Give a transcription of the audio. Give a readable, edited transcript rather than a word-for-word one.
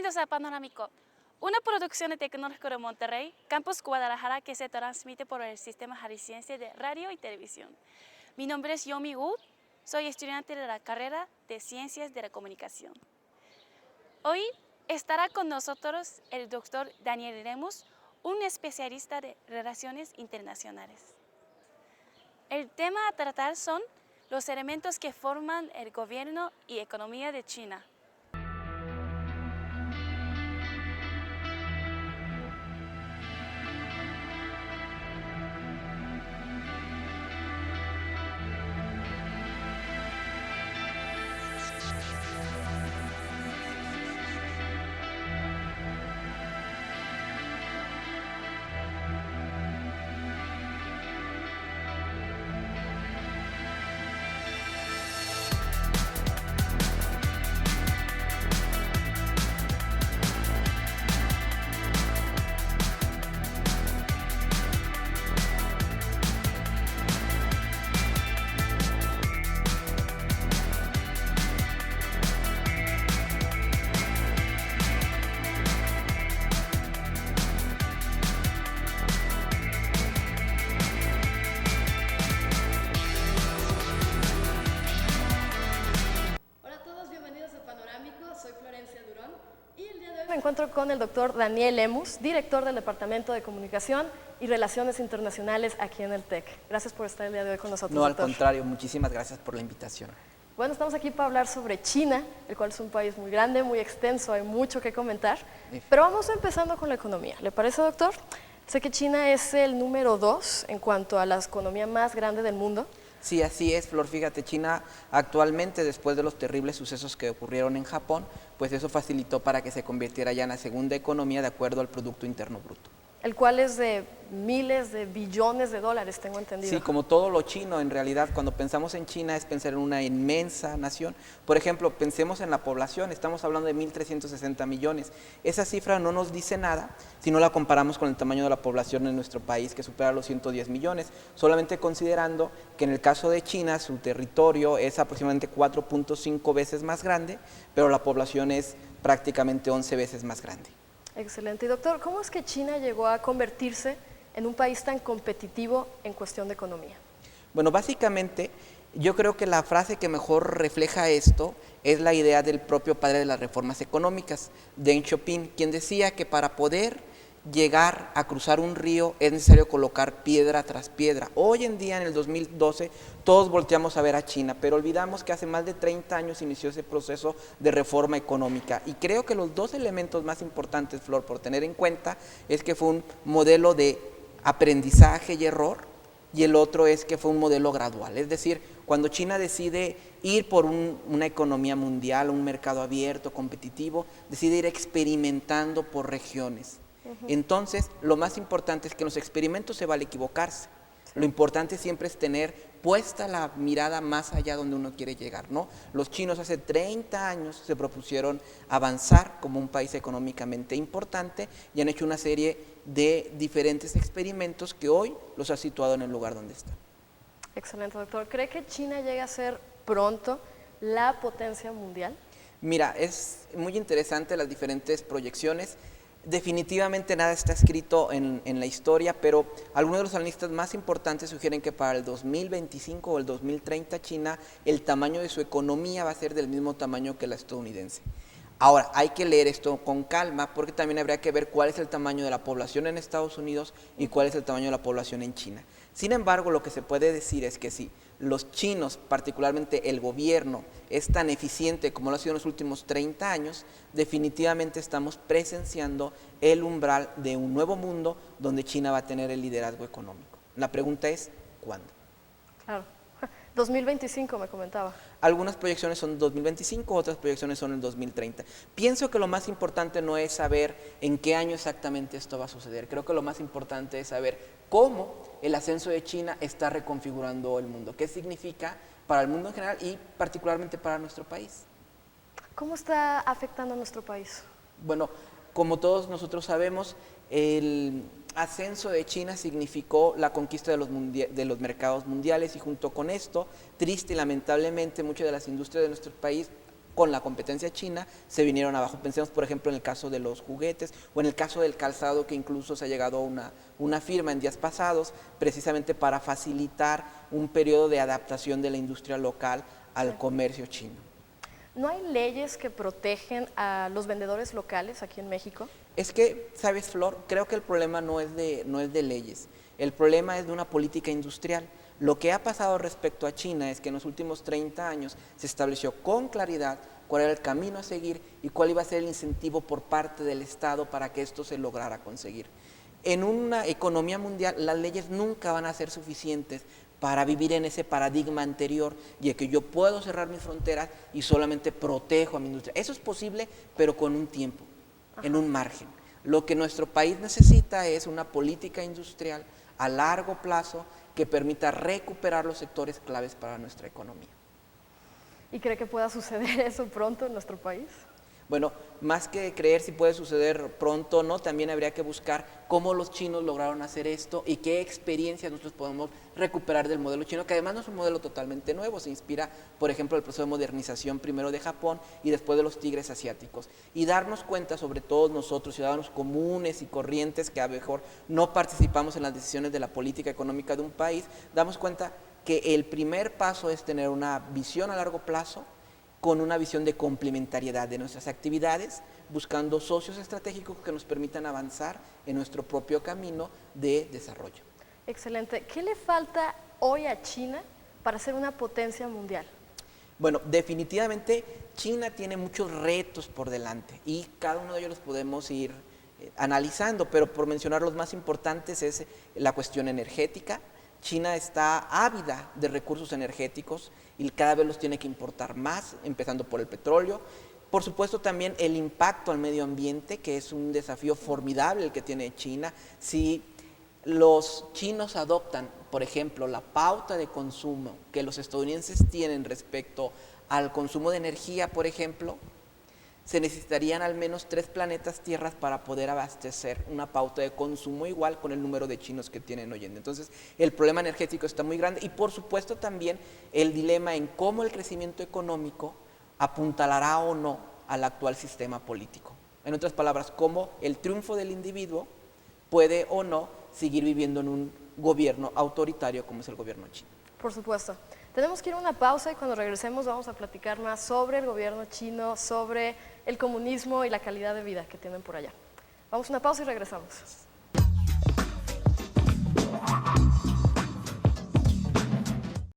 Bienvenidos a Panorámico, una producción de Tecnológico de Monterrey, Campus Guadalajara, que se transmite por el Sistema Jalisciense de Radio y Televisión. Mi nombre es Yomi Wood, soy estudiante de la carrera de Ciencias de la Comunicación. Hoy estará con nosotros el doctor Daniel Lemus, un especialista de Relaciones Internacionales. El tema a tratar son los elementos que forman el gobierno y economía de China. Me encuentro con el doctor Daniel Lemus, director del Departamento de Comunicación y Relaciones Internacionales aquí en el TEC. Gracias por estar el día de hoy con nosotros, No, doctor. al contrario, muchísimas gracias por la invitación. Bueno, estamos aquí para hablar sobre China, el cual es un país muy grande, muy extenso, hay mucho que comentar. Pero vamos empezando con la economía. ¿Le parece, doctor? Sé que China es el número 2 en cuanto a la economía más grande del mundo. Sí, así es, Flor. Fíjate, China actualmente, después de los terribles sucesos que ocurrieron en Japón, pues eso facilitó para que se convirtiera ya en la segunda economía de acuerdo al Producto Interno Bruto. El cual es de miles de billones de dólares, tengo entendido. Sí, como todo lo chino, en realidad, cuando pensamos en China es pensar en una inmensa nación. Por ejemplo, pensemos en la población, estamos hablando de 1.360 millones. Esa cifra no nos dice nada si no la comparamos con el tamaño de la población en nuestro país, que supera los 110 millones, solamente considerando que en el caso de China, su territorio es aproximadamente 4.5 veces más grande, pero la población es prácticamente 11 veces más grande. Excelente. Y doctor, ¿cómo es que China llegó a convertirse en un país tan competitivo en cuestión de economía? Bueno, básicamente yo creo que la frase que mejor refleja esto es la idea del propio padre de las reformas económicas, Deng Xiaoping, quien decía que para poder llegar a cruzar un río es necesario colocar piedra tras piedra. Hoy en día, en el 2012, todos volteamos a ver a China, pero olvidamos que hace más de 30 años inició ese proceso de reforma económica. Y creo que los dos elementos más importantes, Flor, por tener en cuenta, es que fue un modelo de aprendizaje y error, y el otro es que fue un modelo gradual. Es decir, cuando China decide ir por una economía mundial, un mercado abierto, competitivo, decide ir experimentando por regiones. Entonces, lo más importante es que en los experimentos se vale equivocarse. Lo importante siempre es tener puesta la mirada más allá donde uno quiere llegar, ¿no? Los chinos hace 30 años se propusieron avanzar como un país económicamente importante y han hecho una serie de diferentes experimentos que hoy los ha situado en el lugar donde están. Excelente, doctor. ¿Cree que China llegue a ser pronto la potencia mundial? Mira, es muy interesante las diferentes proyecciones. Definitivamente nada está escrito en la historia, pero algunos de los analistas más importantes sugieren que para el 2025 o el 2030 China, el tamaño de su economía va a ser del mismo tamaño que la estadounidense. Ahora, hay que leer esto con calma porque también habría que ver cuál es el tamaño de la población en Estados Unidos y cuál es el tamaño de la población en China. Sin embargo, lo que se puede decir es que si los chinos, particularmente el gobierno, es tan eficiente como lo ha sido en los últimos 30 años, definitivamente estamos presenciando el umbral de un nuevo mundo donde China va a tener el liderazgo económico. La pregunta es, ¿cuándo? Claro. 2025 me comentaba. Algunas proyecciones son 2025, otras proyecciones son el 2030. Pienso que lo más importante no es saber en qué año exactamente esto va a suceder. Creo que lo más importante es saber cómo el ascenso de China está reconfigurando el mundo. ¿Qué significa para el mundo en general y particularmente para nuestro país? ¿Cómo está afectando a nuestro país? Bueno, como todos nosotros sabemos, el ascenso de China significó la conquista de los mercados mundiales y junto con esto, triste y lamentablemente, muchas de las industrias de nuestro país con la competencia china se vinieron abajo. Pensemos, por ejemplo, en el caso de los juguetes o en el caso del calzado, que incluso se ha llegado a una firma en días pasados precisamente para facilitar un periodo de adaptación de la industria local al comercio chino. ¿No hay leyes que protegen a los vendedores locales aquí en México? Es que, ¿sabes, Flor? Creo que el problema no es de leyes, el problema es de una política industrial. Lo que ha pasado respecto a China es que en los últimos 30 años se estableció con claridad cuál era el camino a seguir y cuál iba a ser el incentivo por parte del Estado para que esto se lograra conseguir. En una economía mundial, las leyes nunca van a ser suficientes para vivir en ese paradigma anterior de que yo puedo cerrar mis fronteras y solamente protejo a mi industria. Eso es posible, pero con un tiempo, en un margen. Lo que nuestro país necesita es una política industrial a largo plazo que permita recuperar los sectores claves para nuestra economía. ¿Y cree que pueda suceder eso pronto en nuestro país? Bueno, más que creer si puede suceder pronto o no, también habría que buscar cómo los chinos lograron hacer esto y qué experiencias nosotros podemos recuperar del modelo chino, que además no es un modelo totalmente nuevo, se inspira, por ejemplo, el proceso de modernización primero de Japón y después de los tigres asiáticos. Y darnos cuenta, sobre todo nosotros, ciudadanos comunes y corrientes, que a lo mejor no participamos en las decisiones de la política económica de un país, damos cuenta que el primer paso es tener una visión a largo plazo, con una visión de complementariedad de nuestras actividades, buscando socios estratégicos que nos permitan avanzar en nuestro propio camino de desarrollo. Excelente. ¿Qué le falta hoy a China para ser una potencia mundial? Bueno, definitivamente China tiene muchos retos por delante y cada uno de ellos los podemos ir analizando, pero por mencionar los más importantes es la cuestión energética. China está ávida de recursos energéticos y cada vez los tiene que importar más, empezando por el petróleo. Por supuesto también el impacto al medio ambiente, que es un desafío formidable el que tiene China. Si los chinos adoptan, por ejemplo, la pauta de consumo que los estadounidenses tienen respecto al consumo de energía, por ejemplo, se necesitarían al menos 3 planetas tierras para poder abastecer una pauta de consumo igual con el número de chinos que tienen hoy en día. Entonces, el problema energético está muy grande y por supuesto también el dilema en cómo el crecimiento económico apuntalará o no al actual sistema político. En otras palabras, cómo el triunfo del individuo puede o no seguir viviendo en un gobierno autoritario como es el gobierno chino. Por supuesto. Tenemos que ir a una pausa y cuando regresemos vamos a platicar más sobre el gobierno chino, sobre el comunismo y la calidad de vida que tienen por allá. Vamos a una pausa y regresamos.